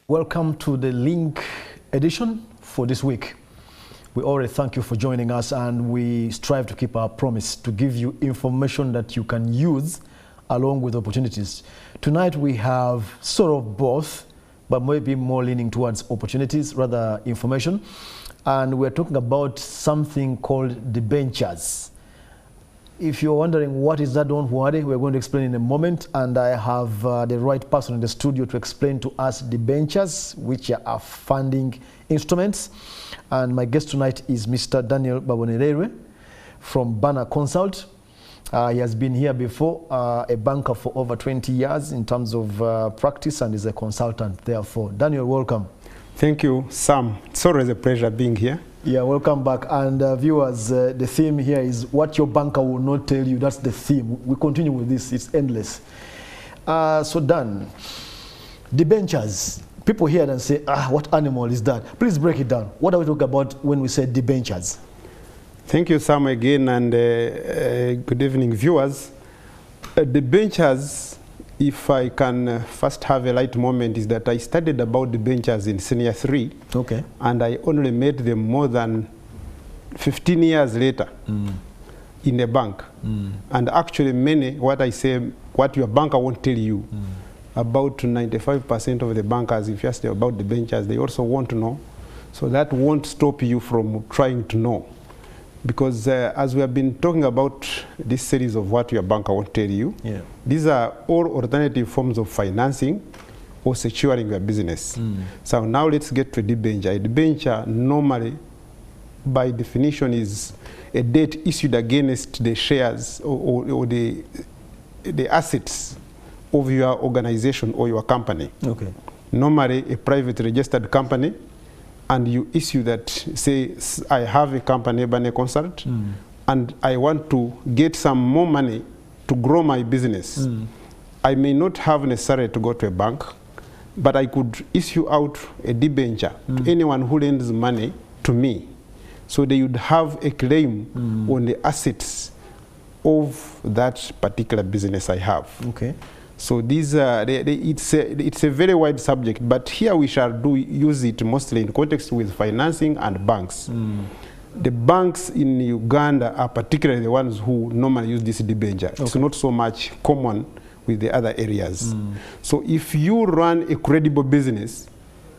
Welcome to the link edition for this week. We already thank you for joining us, and we strive to keep our promise to give you information that you can use along with opportunities. Tonight we have sort of both, but maybe more leaning towards opportunities, rather information. And we're talking about something called debentures. If you're wondering what is that, don't worry, we're going to explain in a moment. And I have the right person in the studio to explain to us debentures, which are funding instruments. And my guest tonight is Mr. Daniel Babonereirwe from Banner Consult. He has been here before, a banker for over 20 years in terms of practice, and is a consultant therefore. Daniel, welcome. Thank you, Sam. It's always a pleasure being here. Yeah, welcome back. And viewers, the theme here is what your banker will not tell you. That's the theme. We continue with this. It's endless. So Dan, debentures. People hear it and say, what animal is that? Please break it down. What are we talking about when we say debentures? Thank you, Sam, again, and good evening, viewers. Debentures, if I can first have a light moment, is that I studied about debentures in senior 3. Okay. And I only met them more than 15 years later in a bank. And actually many, what I say, what your banker won't tell you, about 95% of the bankers, if you ask them about debentures, they also want to know. So that won't stop you from trying to know. Because as we have been talking about this series of what your banker won't tell you, these are all alternative forms of financing or securing your business. So now let's get to a debenture. A debenture normally, by definition, is a debt issued against the shares or the assets of your organization or your company. Okay. Normally, a private registered company, and you issue that, say, I have a company, Banner Consult, and I want to get some more money to grow my business. I may not have necessarily to go to a bank, but I could issue out a debenture to anyone who lends money to me. So they would have a claim on the assets of that particular business I have. Okay. So these it's a very wide subject, but here we shall use it mostly in context with financing and banks. The banks in Uganda are particularly the ones who normally use this debenture. Okay. It's not so much common with the other areas. So if you run a credible business,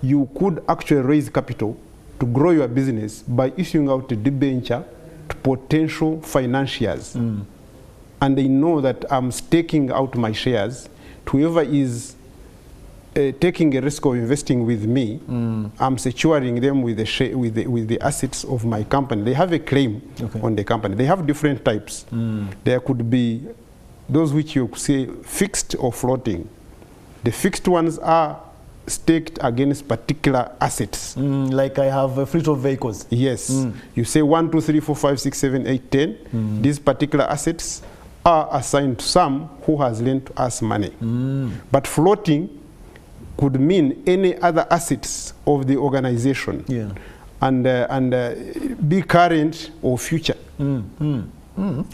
you could actually raise capital to grow your business by issuing out a debenture to potential financiers. And they know that I'm staking out my shares to whoever is taking a risk of investing with me. I'm securing them with the assets of my company. They have a claim on the company. They have different types. There could be those which you say fixed or floating. The fixed ones are staked against particular assets. Like I have a fleet of vehicles. Yes. You say 1, 2, 3, 4, 5, 6, 7, 8, 10. These particular assets are assigned to some who has lent to us money. But floating could mean any other assets of the organization, and be current or future. Okay.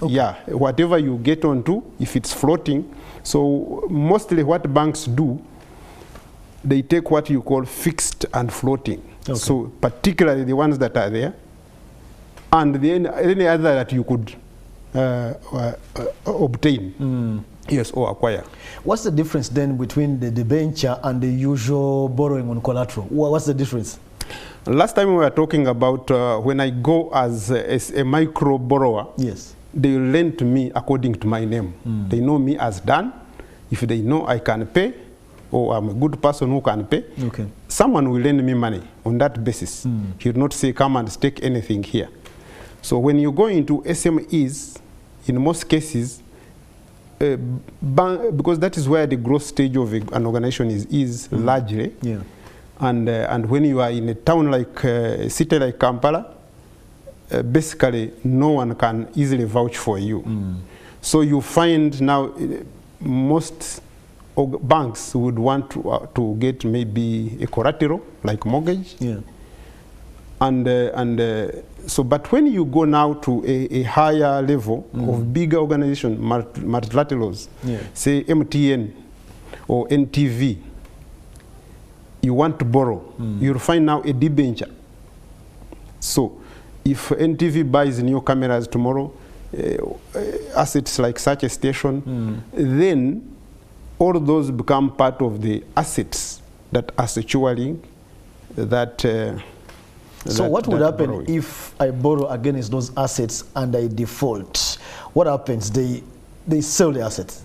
Yeah, whatever you get onto, if it's floating. So mostly what banks do, they take what you call fixed and floating. Okay. So particularly the ones that are there, and any other that you could obtain, yes, or acquire. What's the difference then between the debenture and the usual borrowing on collateral? What's the difference? Last time we were talking about when I go as a micro borrower, yes, they lend to me according to my name. They know me as Dan. If they know I can pay, or I'm a good person who can pay, someone will lend me money on that basis. He will not say, come and stake anything here. So when you go into SMEs, in most cases, because that is where the growth stage of an organization is largely, and when you are in a town like a city like Kampala, basically no one can easily vouch for you. So you find now most banks would want to get maybe a collateral like mortgage, so but when you go now to a higher level of bigger organization, multilaterals, say MTN or NTV, you want to borrow, you'll find now a debenture. So if NTV buys new cameras tomorrow, assets like such a station, then all those become part of the assets that are securing that. So what would happen if I borrow against those assets and I default? What happens? They sell the assets.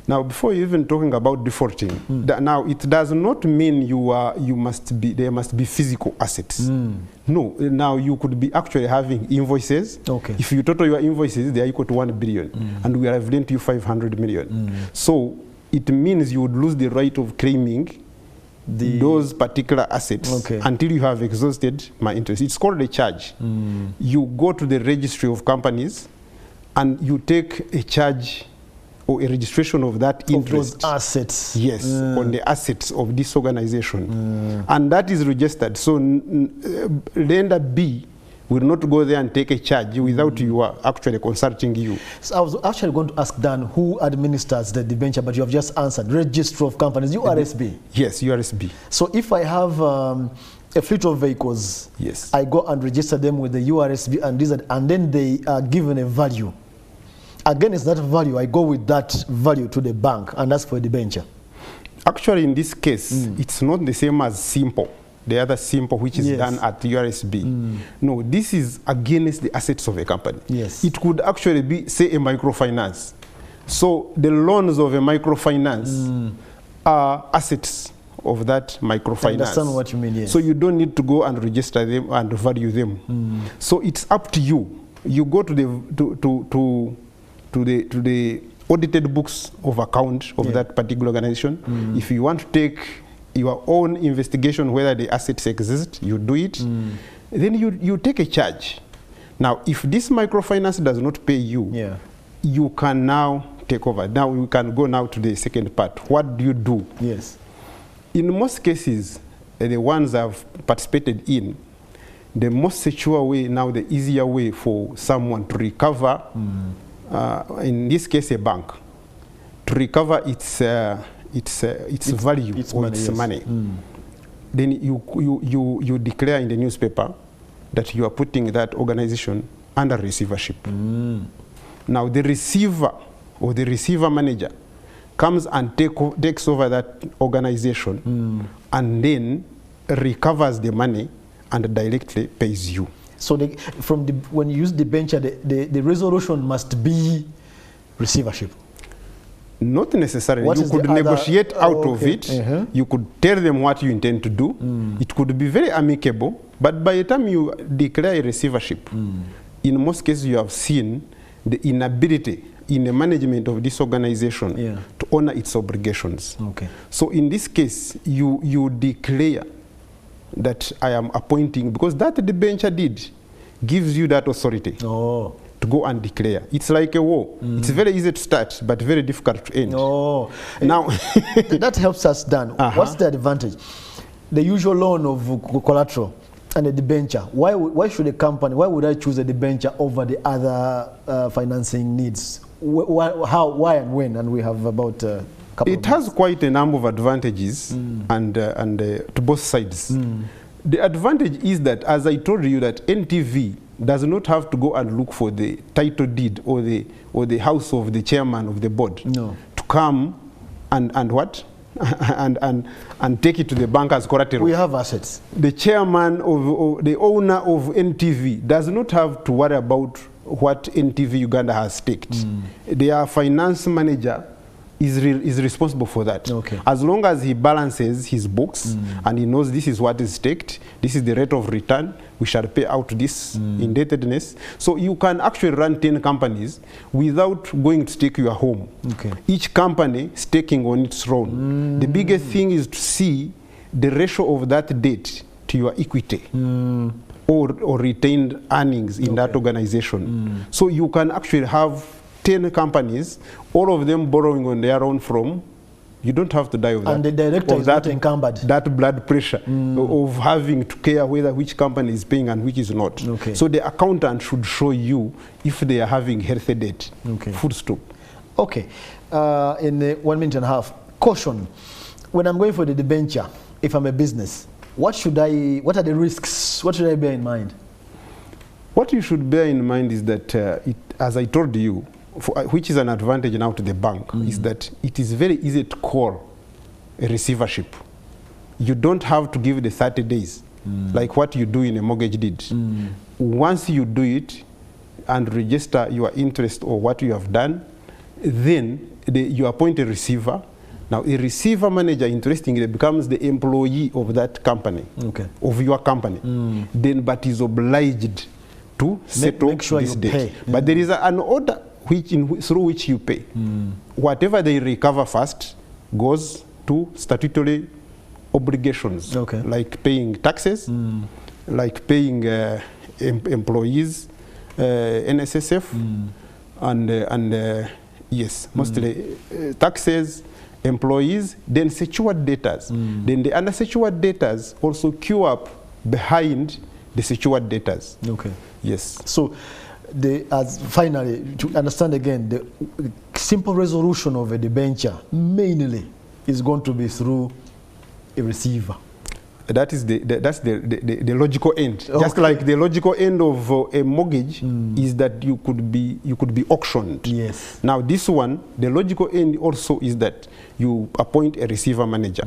Now, before you even talking about defaulting, now it does not mean there must be physical assets. No, now you could be actually having invoices. Okay. If you total your invoices, they are equal to 1 billion, and we have lent you 500 million. So it means you would lose the right of claiming those particular assets until you have exhausted my interest. It's called a charge. You go to the registry of companies, and you take a charge or a registration of that interest. Of those assets. Yes, on the assets of this organization. And that is registered. So lender B will not go there and take a charge without you are actually consulting you. So I was actually going to ask Dan who administers the debenture, but you have just answered. Registry of Companies, URSB. Yes, URSB. So if I have a fleet of vehicles, yes, I go and register them with the URSB and then they are given a value. Against that value, I go with that value to the bank and ask for a debenture. Actually, in this case, it's not the same as simple. The other simple, which is done at URSB. No, this is against the assets of a company. Yes. It could actually be, say, a microfinance. So the loans of a microfinance are assets of that microfinance. I understand what you mean, yes. So you don't need to go and register them and value them. So it's up to you. You go to the audited books of account of that particular organization. If you want to take your own investigation whether the assets exist, you do it. Then you take a charge. Now, if this microfinance does not pay you, you can now take over. Now we can go now to the second part. What do you do? Yes. In most cases, the ones I've participated in, the most secure way now, the easier way for someone to recover, in this case a bank, to recover its value or its money. Then you declare in the newspaper that you are putting that organization under receivership. Now the receiver or the receiver manager comes and takes over that organization and then recovers the money and directly pays you. So when you use debenture, the resolution must be receivership. Not necessarily. You could negotiate out of it. You could tell them what you intend to do. It could be very amicable, but by the time you declare a receivership, in most cases you have seen the inability in the management of this organization to honor its obligations. So in this case, you declare that I am appointing, because that debenture deed gives you that authority to go and declare. It's like a war. It's very easy to start, but very difficult to end. Now, that helps us, Dan. What's the advantage? The usual loan of collateral and a debenture. Why should a company, why would I choose a debenture over the other financing needs? How, why and when? And we have about a couple of minutes. It has quite a number of advantages and to both sides. The advantage is that, as I told you, that NTV does not have to go and look for the title deed or the house of the chairman of the board to come and what? and take it to the bank as collateral. We have assets. The chairman or the owner of NTV does not have to worry about what NTV Uganda has staked. Their finance manager is responsible for that. As long as he balances his books and he knows this is what is staked, this is the rate of return, we shall pay out this indebtedness. So you can actually run 10 companies without going to stake your home. Each company staking on its own. The biggest thing is to see the ratio of that debt to your equity or retained earnings in that organization. So you can actually have 10 companies, all of them borrowing on their own from, you don't have to die of that. And the director is not encumbered. That blood pressure of having to care whether which company is paying and which is not. So the accountant should show you if they are having healthy debt. Full stop. In 1 minute and a half, caution. When I'm going for the debenture, if I'm a business, what are the risks? What should I bear in mind? What you should bear in mind is that, as I told you, which is an advantage now to the bank, is that it is very easy to call a receivership. You don't have to give the 30 days, like what you do in a mortgage deed. Once you do it and register your interest or what you have done, then you appoint a receiver. Now, a receiver manager, interestingly, becomes the employee of that company, of your company, then but is obliged to settle make sure this you debt. pay. But there is an order through which you pay. Whatever they recover first goes to statutory obligations, like paying taxes, like paying employees, NSSF, and yes, mostly taxes, employees, then secured debtors. Then the unsecured debtors also queue up behind the secured debtors. Yes. So, finally, to understand again, the simple resolution of a debenture mainly is going to be through a receiver. That is the logical end. Just like the logical end of a mortgage is that you could be auctioned. Yes. Now this one, the logical end also is that you appoint a receiver manager.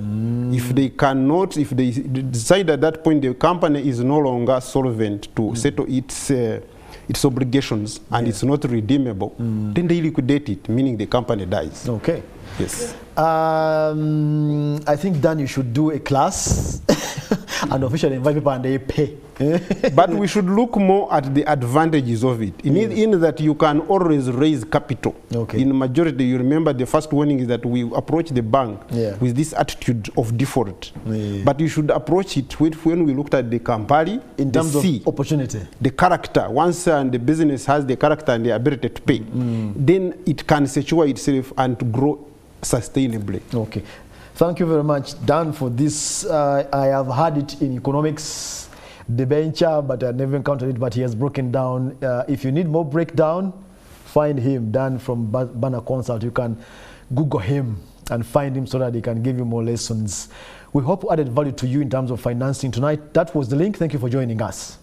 If they decide at that point the company is no longer solvent to settle its obligations and it's not redeemable, then they liquidate it, meaning the company dies. Okay. Yes. I think, Dan, you should do a class and officially invite people and they pay. But we should look more at the advantages of it. In that you can always raise capital. In majority, you remember the first warning is that we approach the bank with this attitude of default. But you should approach it when we looked at the Campari, in terms of opportunity. The character. Once the business has the character and the ability to pay, then it can secure itself and to grow sustainably. Okay. Thank you very much, Dan, for this. I have had it in economics, debenture, but I never encountered it, but he has broken down. If you need more breakdown, find him, Dan from Banner Consult. You can Google him and find him so that he can give you more lessons. We hope we added value to you in terms of financing tonight. That was the link. Thank you for joining us.